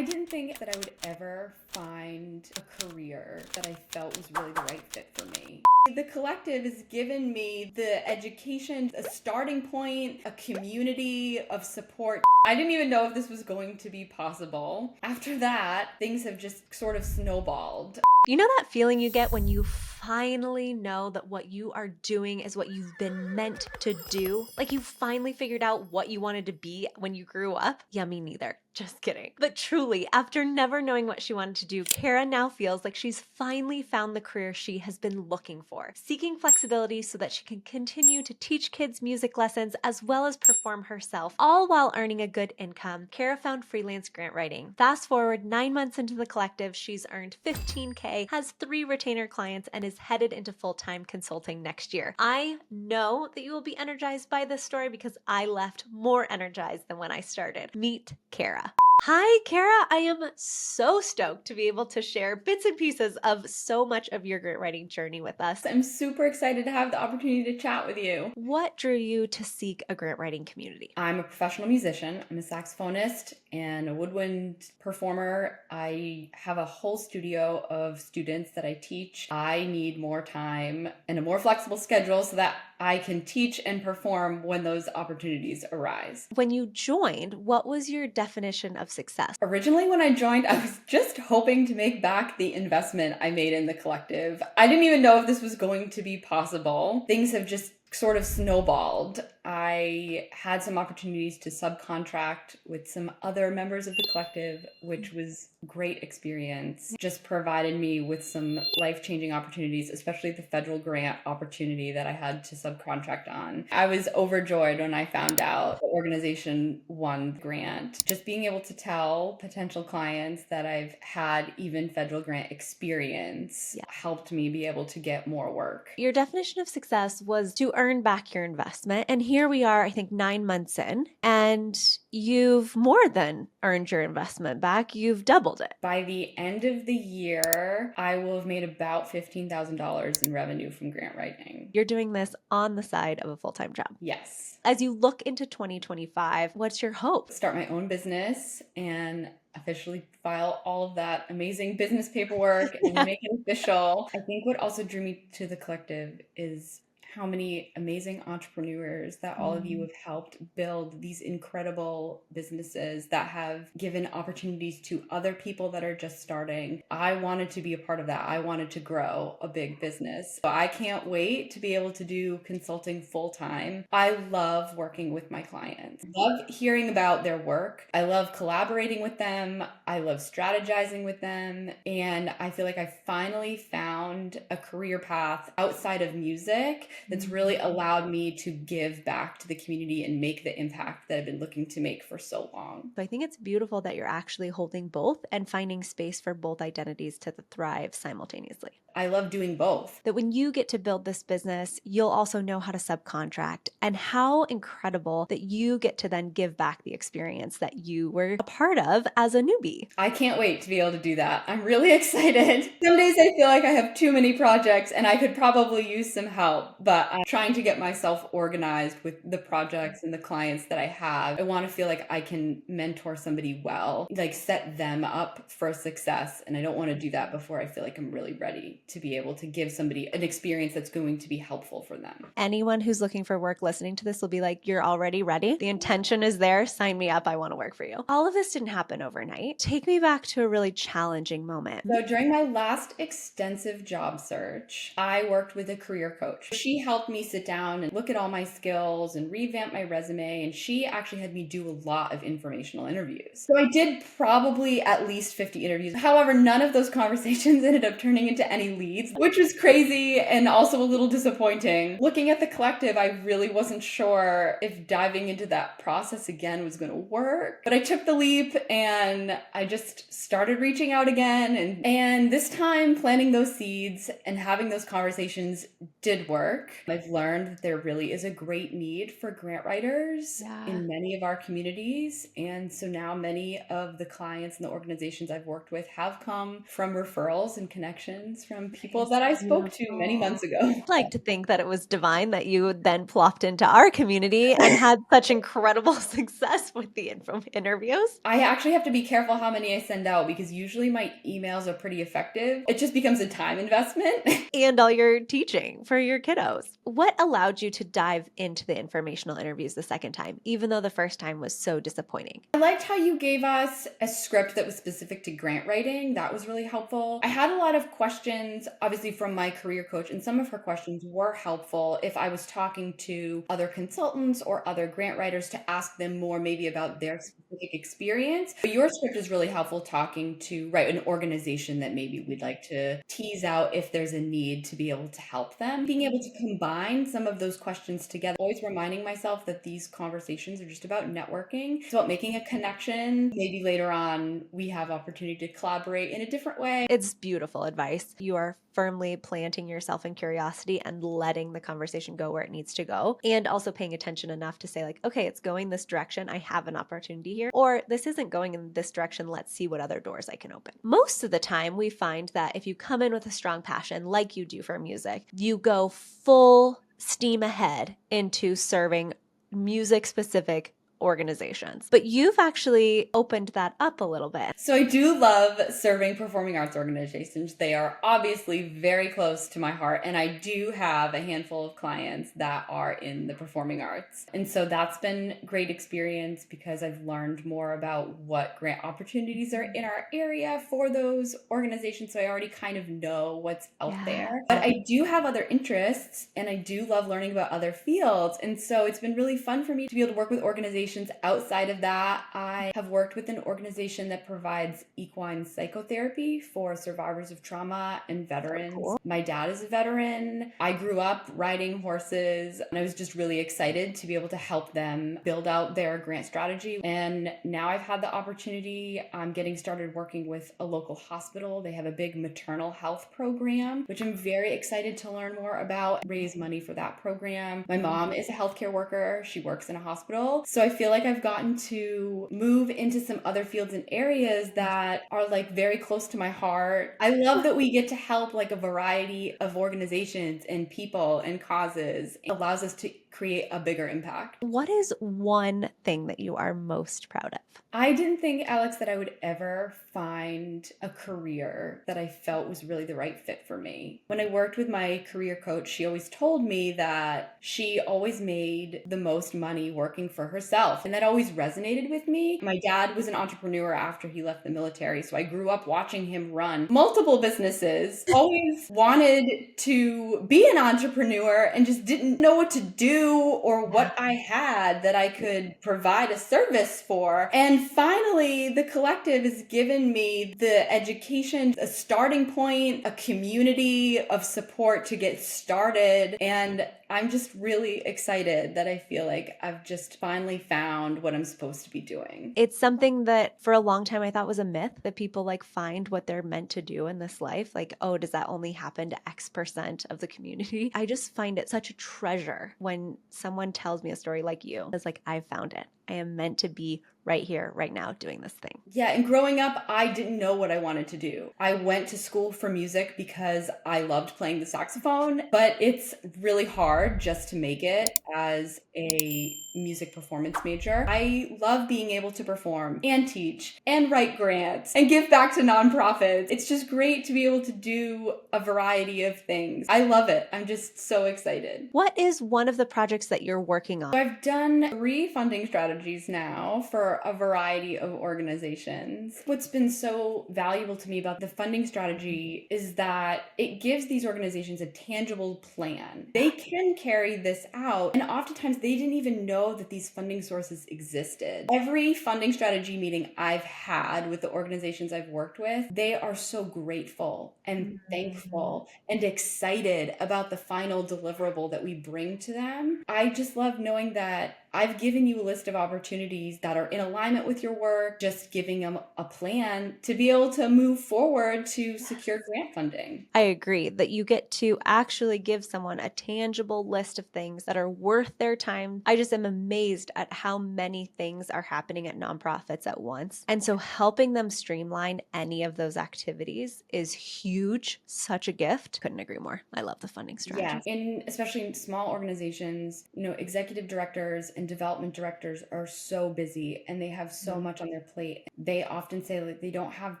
I didn't think that I would ever find a career that I felt was really the right fit for me. The collective has given me the education, a starting point, a community of support. I didn't even know if this was going to be possible. After that, things have just sort of snowballed. You know that feeling you get when you finally know that what you are doing is what you've been meant to do? Like you finally figured out what you wanted to be when you grew up? Yeah, me neither. Just kidding. But truly, after never knowing what she wanted to do, Cara now feels like she's finally found the career she has been looking for, seeking flexibility so that she can continue to teach kids music lessons as well as perform herself, all while earning a good income. Cara found freelance grant writing. Fast forward 9 months into the collective, she's earned $15K, has 3 retainer clients, and is headed into full-time consulting next year. I know that you will be energized by this story because I left more energized than when I started. Meet Cara. Hi, Cara. I am so stoked to be able to share bits and pieces of so much of your grant writing journey with us. I'm super excited to have the opportunity to chat with you. What drew you to seek a grant writing community? I'm a professional musician. I'm a saxophonist and a woodwind performer. I have a whole studio of students that I teach. I need more time and a more flexible schedule so that I can teach and perform when those opportunities arise. When you joined, what was your definition of success? Originally, when I joined, I was just hoping to make back the investment I made in the collective. I didn't even know if this was going to be possible. Things have just sort of snowballed. I had some opportunities to subcontract with some other members of the collective, which was a great experience. Just provided me with some life-changing opportunities, especially the federal grant opportunity that I had to subcontract on. I was overjoyed when I found out the organization won the grant. Just being able to tell potential clients that I've had even federal grant experience helped me be able to get more work. Your definition of success was to earn back your investment. And here we are, I think 9 months in, and you've more than earned your investment back. You've doubled it. By the end of the year, I will have made about $15,000 in revenue from grant writing. You're doing this on the side of a full-time job. Yes. As you look into 2025, what's your hope? Start my own business and officially file all of that amazing business paperwork and make it official. I think what also drew me to the collective is how many amazing entrepreneurs that all of you have helped build these incredible businesses that have given opportunities to other people that are just starting. I wanted to be a part of that. I wanted to grow a big business. So I can't wait to be able to do consulting full time. I love working with my clients. Love hearing about their work. I love collaborating with them. I love strategizing with them. And I feel like I finally found a career path outside of music that's really allowed me to give back to the community and make the impact that I've been looking to make for so long. So I think it's beautiful that you're actually holding both and finding space for both identities to thrive simultaneously. I love doing both. That when you get to build this business, you'll also know how to subcontract, and how incredible that you get to then give back the experience that you were a part of as a newbie. I can't wait to be able to do that. I'm really excited. Some days I feel like I have too many projects and I could probably use some help, but I'm trying to get myself organized with the projects and the clients that I have. I want to feel like I can mentor somebody well, like set them up for success. And I don't want to do that before I feel like I'm really ready to be able to give somebody an experience that's going to be helpful for them. Anyone who's looking for work listening to this will be like, you're already ready. The intention is there. Sign me up. I want to work for you. All of this didn't happen overnight. Take me back to a really challenging moment. So during my last extensive job search, I worked with a career coach. She helped me sit down and look at all my skills and revamp my resume. And she actually had me do a lot of informational interviews. So I did probably at least 50 interviews. However, none of those conversations ended up turning into any leads, which was crazy and also a little disappointing. Looking at the collective, I really wasn't sure if diving into that process again was going to work, but I took the leap and I just started reaching out again. And this time planting those seeds and having those conversations did work. work. I've learned that there really is a great need for grant writers Yeah. in many of our communities. And so now many of the clients and the organizations I've worked with have come from referrals and connections from people Nice. that I spoke to many Beautiful. months ago. I'd like to think that it was divine that you then plopped into our community and had such incredible success with the interviews. I actually have to be careful how many I send out because usually my emails are pretty effective. It just becomes a time investment. And all your teaching for your kiddos. What allowed you to dive into the informational interviews the second time, even though the first time was so disappointing? I liked how you gave us a script that was specific to grant writing. That was really helpful. I had a lot of questions, obviously, from my career coach, and some of her questions were helpful if I was talking to other consultants or other grant writers to ask them more maybe about their specific experience. But your script is really helpful talking to, right, an organization that maybe we'd like to tease out if there's a need to be able to help them. Being able to combine some of those questions together, always reminding myself that these conversations are just about networking. It's about making a connection. Maybe later on we have opportunity to collaborate in a different way. It's beautiful advice. You are firmly planting yourself in curiosity and letting the conversation go where it needs to go, and also paying attention enough to say, like, okay, it's going this direction. I have an opportunity here. Or this isn't going in this direction. Let's see what other doors I can open. Most of the time, we find that if you come in with a strong passion, like you do for music, you go full steam ahead into serving music specific organizations. But you've actually opened that up a little bit. So I do love serving performing arts organizations. They are obviously very close to my heart, and I do have a handful of clients that are in the performing arts. And so that's been great experience because I've learned more about what grant opportunities are in our area for those organizations. So I already kind of know what's out there. But I do have other interests, and I do love learning about other fields. And so it's been really fun for me to be able to work with organizations outside of that. I have worked with an organization that provides equine psychotherapy for survivors of trauma and veterans. Cool. My dad is a veteran. I grew up riding horses, and I was just really excited to be able to help them build out their grant strategy. And now I've had the opportunity, I'm getting started working with a local hospital. They have a big maternal health program, which I'm very excited to learn more about, raise money for that program. My mom is a healthcare worker. She works in a hospital. So I feel like I've gotten to move into some other fields and areas that are like very close to my heart. I love that we get to help like a variety of organizations and people and causes. It allows us to create a bigger impact. What is one thing that you are most proud of? I didn't think, Alex, that I would ever find a career that I felt was really the right fit for me. When I worked with my career coach, she always told me that she always made the most money working for herself. And that always resonated with me. My dad was an entrepreneur after he left the military, so I grew up watching him run multiple businesses. Always wanted to be an entrepreneur and just didn't know what to do or what I had that I could provide a service for. And finally, the collective has given me the education, a starting point, a community of support to get started. And I'm just really excited that I feel like I've just finally found what I'm supposed to be doing. It's something that for a long time I thought was a myth, that people like find what they're meant to do in this life. Like, oh, does that only happen to X% of the community? I just find it such a treasure when someone tells me a story like you. It's like, I found it. I am meant to be right here, right now, doing this thing. Yeah, and growing up, I didn't know what I wanted to do. I went to school for music because I loved playing the saxophone, but it's really hard just to make it as a music performance major. I love being able to perform and teach and write grants and give back to nonprofits. It's just great to be able to do a variety of things. I love it. I'm just so excited. What is one of the projects that you're working on? So I've done 3 funding strategies now for a variety of organizations. What's been so valuable to me about the funding strategy is that it gives these organizations a tangible plan. They can carry this out, and oftentimes they didn't even know that these funding sources existed. Every funding strategy meeting I've had with the organizations I've worked with, they are so grateful and thankful and excited about the final deliverable that we bring to them. I just love knowing that I've given you a list of opportunities that are in alignment with your work, just giving them a plan to be able to move forward to secure grant funding. I agree that you get to actually give someone a tangible list of things that are worth their time. I just am amazed at how many things are happening at nonprofits at once. And so helping them streamline any of those activities is huge, such a gift. Couldn't agree more. I love the funding Yeah, strategies. especially in small organizations, executive directors and development directors are so busy and they have so much on their plate. They often say like they don't have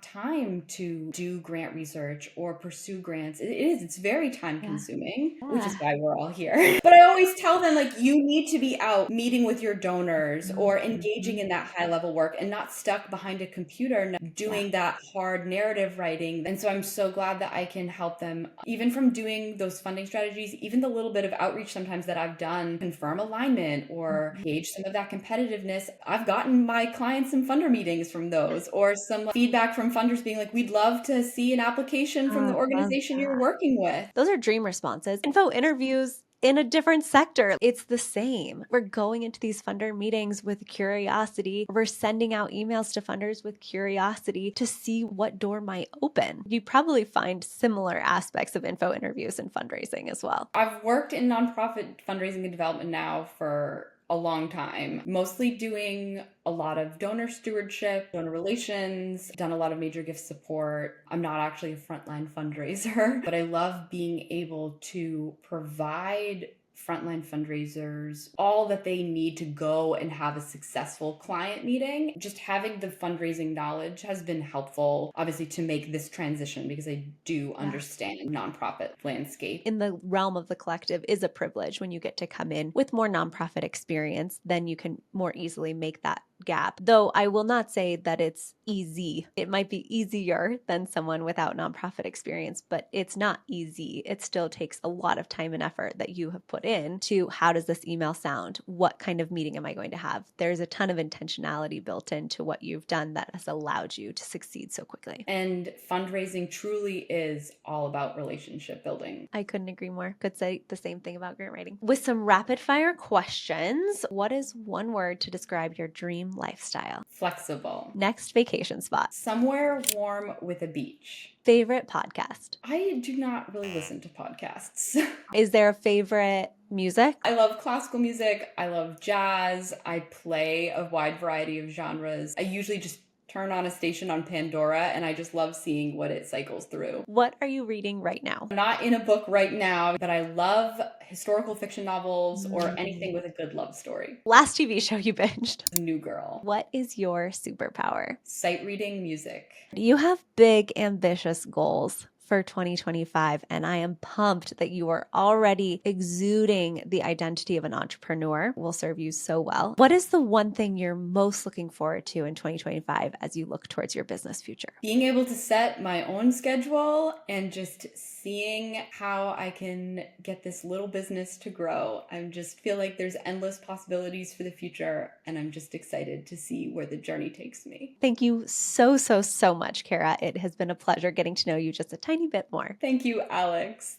time to do grant research or pursue grants. It's very time consuming, which is why we're all here. But I always tell them like you need to be out meeting with your donors or engaging in that high level work and not stuck behind a computer doing that hard narrative writing. And so I'm so glad that I can help them even from doing those funding strategies, even the little bit of outreach sometimes that I've done, confirm alignment or gauge some of that competitiveness. I've gotten my clients some funder meetings from those or some feedback from funders being like, we'd love to see an application from the organization you're working with. Those are dream responses. Info interviews in a different sector. It's the same. We're going into these funder meetings with curiosity. We're sending out emails to funders with curiosity to see what door might open. You probably find similar aspects of info interviews and fundraising as well. I've worked in nonprofit fundraising and development now for a long time, mostly doing a lot of donor stewardship, donor relations, done a lot of major gift support. I'm not actually a frontline fundraiser, but I love being able to provide frontline fundraisers all that they need to go and have a successful client meeting. Just having the fundraising knowledge has been helpful, obviously, to make this transition because I do understand nonprofit landscape. In the realm of the collective is a privilege when you get to come in with more nonprofit experience, then you can more easily make that gap. Though I will not say that it's easy. It might be easier than someone without nonprofit experience, but it's not easy. It still takes a lot of time and effort that you have put in to how does this email sound? What kind of meeting am I going to have? There's a ton of intentionality built into what you've done that has allowed you to succeed so quickly. And fundraising truly is all about relationship building. I couldn't agree more. Could say the same thing about grant writing. With some rapid fire questions, what is one word to describe your dream lifestyle? Flexible. Next vacation spot. Somewhere warm with a beach. Favorite podcast. I do not really listen to podcasts. Is there a favorite music? I love classical music. I love jazz. I play a wide variety of genres. I usually just turn on a station on Pandora and I just love seeing what it cycles through. What are you reading right now? I'm not in a book right now, but I love historical fiction novels or anything with a good love story. Last TV show you binged. New Girl. What is your superpower? Sight reading music. You have big, ambitious goals for 2025, and I am pumped that you are already exuding the identity of an entrepreneur. Will serve you so well. What is the one thing you're most looking forward to in 2025 as you look towards your business future? Being able to set my own schedule and just seeing how I can get this little business to grow. I just feel like there's endless possibilities for the future, and I'm just excited to see where the journey takes me. Thank you so, so, so much, Cara. It has been a pleasure getting to know you just a tiny bit more. Thank you, Alex.